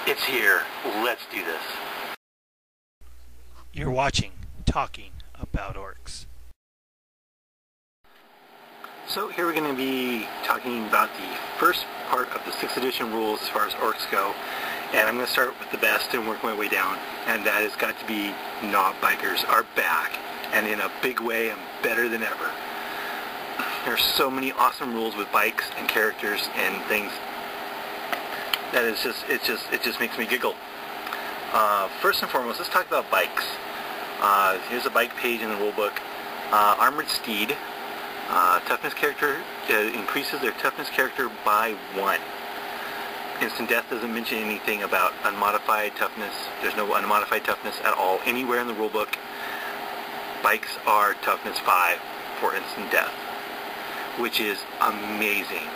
It's here. Let's do this. You're watching Talking About Orks. So here we're going to be talking about the first part of the 6th edition rules as far as orcs go. And I'm going to start with the best and work my way down. And that has got to be knob bikers are back. And in a big way and better than ever. There's so many awesome rules with bikes and characters and things that it just makes me giggle. First and foremost, let's talk about bikes. Here's a bike page in the rulebook. Armored Steed. Toughness character increases their toughness character by 1. Instant Death doesn't mention anything about unmodified toughness. There's no unmodified toughness at all anywhere in the rulebook. Bikes are toughness 5 for instant death, which is amazing.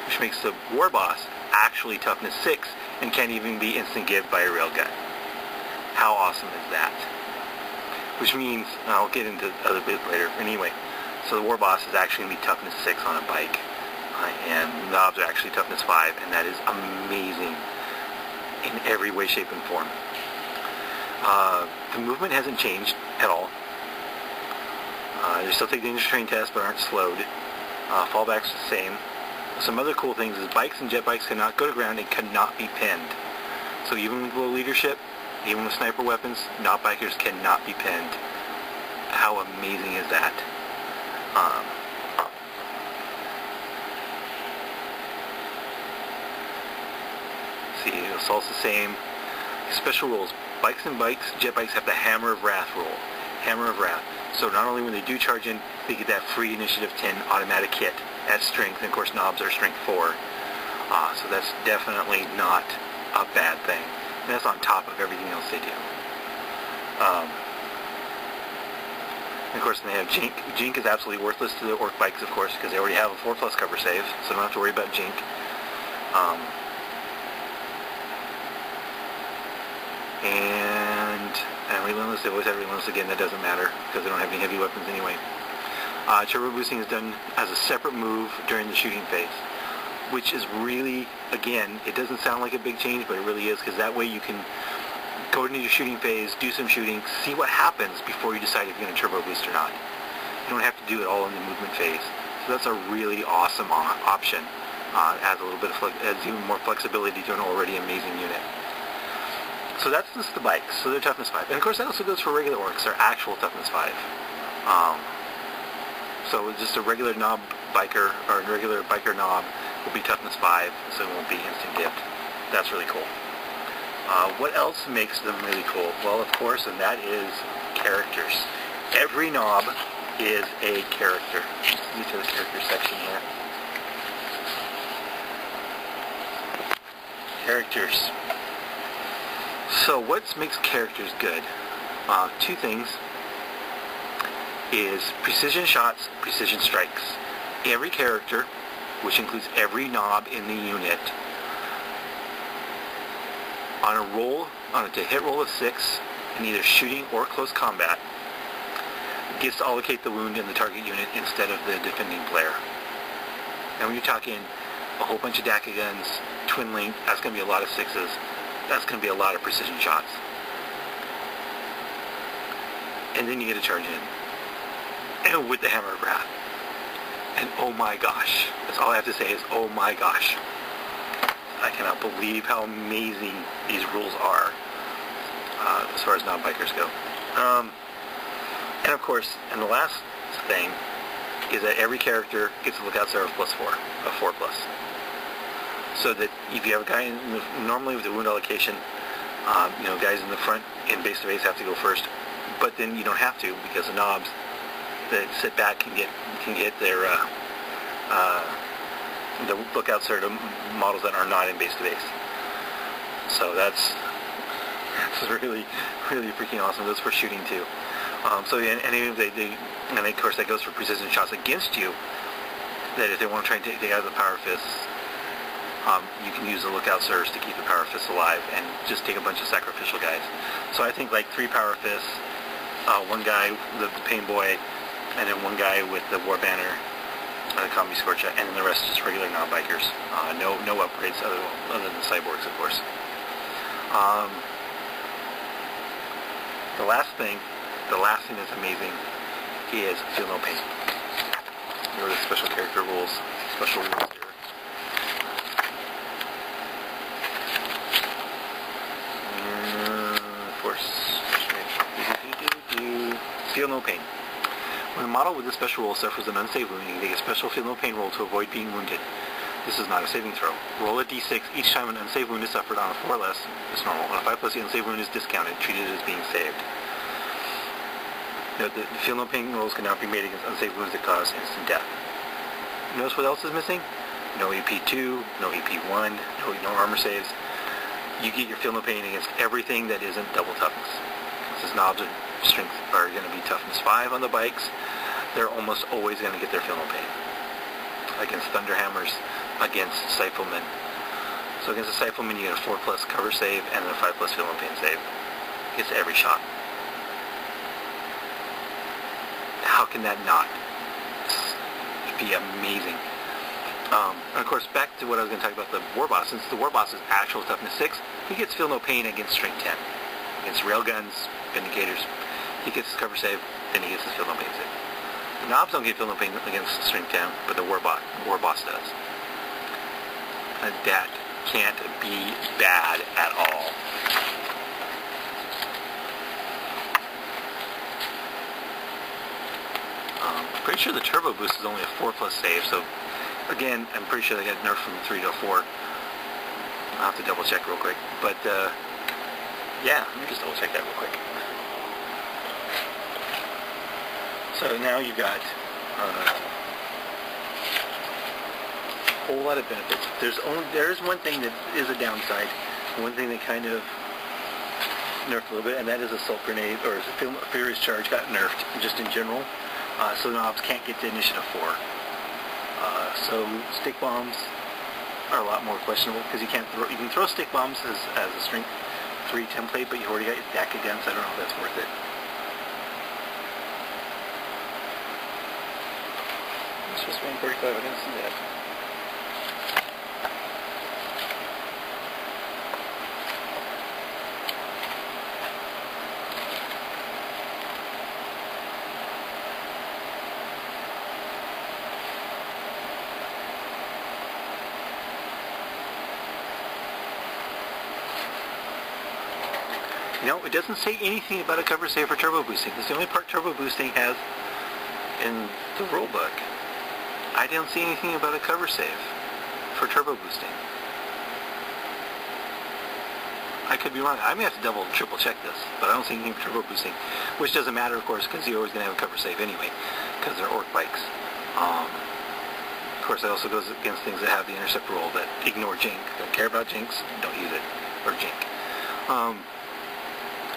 Which makes the war boss actually toughness 6 and can't even be instant give by a railgun. How awesome is that? Which means, I'll get into the other bit later. Anyway, so the war boss is actually going to be toughness 6 on a bike. And knobs are actually toughness 5, and that is amazing in every way, shape, and form. The movement hasn't changed at all. They still take the Dangerous Terrain test, but aren't slowed. Fallback's the same. Some other cool things is bikes and jet bikes cannot go to ground and cannot be pinned. So even with low leadership, even with sniper weapons, knob bikers cannot be pinned. How amazing is that? See, assault's the same. Special rules. Bikes and jet bikes have the Hammer of Wrath rule. Hammer of Wrath. So not only when they do charge in, they get that free Initiative 10 automatic hit at strength, and of course knobs are strength 4. So that's definitely not a bad thing. And that's on top of everything else they do. And of course they have Jink. Jink is absolutely worthless to the orc bikes, of course, because they already have a 4+ cover save, so don't have to worry about Jink. And Relentless, they always have Relentless again, that doesn't matter, because they don't have any heavy weapons anyway. Turbo boosting is done as a separate move during the shooting phase, which is really, again, it doesn't sound like a big change, but it really is, because that way you can go into your shooting phase, do some shooting, see what happens before you decide if you're going to turbo boost or not. You don't have to do it all in the movement phase. So that's a really awesome option. Adds a little bit of adds even more flexibility to an already amazing unit. So that's just the bikes. So they're toughness 5. And of course that also goes for regular orcs. They're actual toughness 5. So just a regular knob biker, or a regular biker knob will be toughness 5, so it won't be instant gift. That's really cool. What else makes them really cool? Well, of course, and that is characters. Every knob is a character. Let's get to the character section here. Characters. So what makes characters good? 2 things is precision shots, precision strikes. Every character, which includes every knob in the unit, on a hit roll of 6 in either shooting or close combat, gets to allocate the wound in the target unit instead of the defending player. And when you're talking a whole bunch of DACA guns, twin link, that's going to be a lot of 6s. That's going to be a lot of precision shots. And then you get a charge in. And with the Hammer of Wrath. And oh my gosh. That's all I have to say is oh my gosh. I cannot believe how amazing these rules are as far as non-bikers go. And of course, and the last thing is that every character gets a lookout serve +4, a 4+. So that if you have a guy normally with the wound allocation, guys in the front in base to base have to go first, but then you don't have to because the knobs that sit back can get their the lookouts are the models that are not in base to base. So that's really freaking awesome. That's for shooting too. So yeah, and of course that goes for precision shots against you. That if they want to try and take out the power fists, you can use the lookout surge to keep the power fists alive and just take a bunch of sacrificial guys. So I think like 3 power fists, 1 guy, the pain boy, and then 1 guy with the war banner, the combi scorcha, and then the rest just regular non-bikers. No upgrades other than the cyborgs, of course. Um, the last thing that's amazing is Feel No Pain. Here are the special character rules, special rules here. Feel No Pain. When a model with this special rule suffers an unsaved wound, you can take a special Feel No Pain roll to avoid being wounded. This is not a saving throw. Roll a d6 each time an unsaved wound is suffered. On a 4 or less, it's normal. On a 5 plus, the unsaved wound is discounted, treated as being saved. Note that Feel No Pain rolls cannot be made against unsaved wounds that cause instant death. Notice what else is missing? No EP2, no EP1, no armor saves. You get your Feel No Pain against everything that isn't double toughness. Since knobs and strength are going to be toughness 5 on the bikes, they're almost always going to get their Feel No Pain. Against Thunderhammers, against Cyphelmen. So against a Cyphelmen you get a 4 plus cover save and a 5 plus Feel No Pain save. It's every shot. How can that not be amazing? And of course, back to what I was going to talk about the War Boss. Since the War Boss is actual toughness 6, he gets Feel No Pain against strength 10. Against Railguns, Vindicators, he gets his cover save, then he gets his Feel No Pain save. The Knobs don't get Feel No Pain against strength 10, but the War Boss does. And that can't be bad at all. Pretty sure the Turbo Boost is only a 4 plus save, so again, I'm pretty sure they got nerfed from 3 to 4. I'll have to double check real quick, but yeah, let me just double check that real quick. So now you've got a whole lot of benefits. There's one thing that is a downside, one thing that kind of nerfed a little bit, and that is Assault Grenade, or Furious Charge got nerfed just in general. So knobs can't get to Initiative 4. So stick bombs are a lot more questionable because you can throw stick bombs as a strength 3 template, but you've already got your deck against. I don't know if that's worth it. It's just 145. I didn't see that. No, it doesn't say anything about a cover save for turbo boosting. That's the only part turbo boosting has in the rulebook. I don't see anything about a cover save for turbo boosting. I could be wrong. I may have to double, triple check this, but I don't see anything for turbo boosting, which doesn't matter, of course, because you're always going to have a cover save anyway, because they're orc bikes. Of course, that also goes against things that have the intercept rule that ignore Jink. Don't care about Jinx, don't use it, or Jink.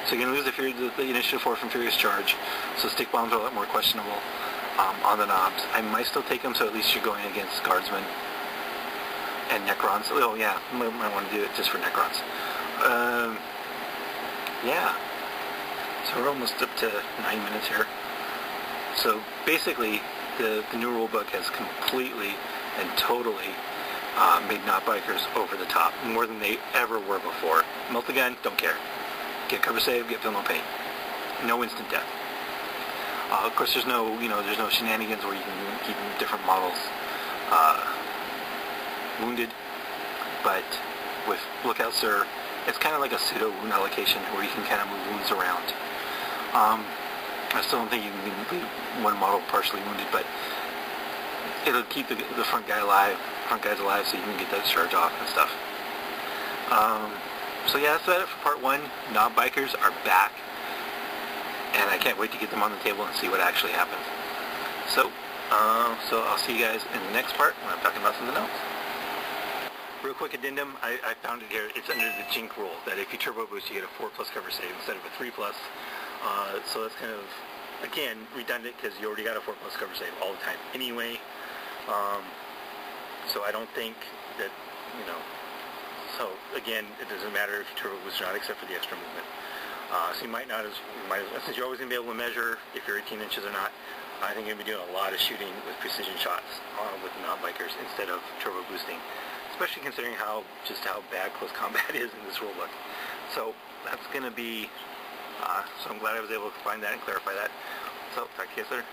So you're going to lose the Initiative 4 from Furious Charge, so stick bombs are a lot more questionable on the knobs. I might still take them, so at least you're going against Guardsmen and Necrons. Oh yeah, I might want to do it just for Necrons. Yeah, so we're almost up to 9 minutes here. So basically, the new rulebook has completely and totally made not bikers over the top, more than they ever were before. Multigun, don't care. Get cover save, get Feel No Pain. No instant death. Of course, there's no shenanigans where you can keep different models wounded. But with Lookout Sir, it's kind of like a pseudo wound allocation where you can kind of move wounds around. I still don't think you can leave one model partially wounded, but it'll keep the front guys alive, so you can get that charge off and stuff. So yeah, that's about it for part 1. Knob bikers are back, and I can't wait to get them on the table and see what actually happens. So I'll see you guys in the next part when I'm talking about something else. Real quick addendum, I found it here. It's under the Jink rule, that if you turbo boost, you get a 4 plus cover save instead of a 3 plus. So that's kind of, again, redundant because you already got a 4 plus cover save all the time anyway. So I don't think that, so again, it doesn't matter if you turbo boost or not, except for the extra movement. So you might since you're always going to be able to measure if you're 18 inches or not, I think you're going to be doing a lot of shooting with precision shots with non-bikers instead of turbo boosting, especially considering just how bad close combat is in this rulebook. So that's going to be, so I'm glad I was able to find that and clarify that. So talk to you guys later.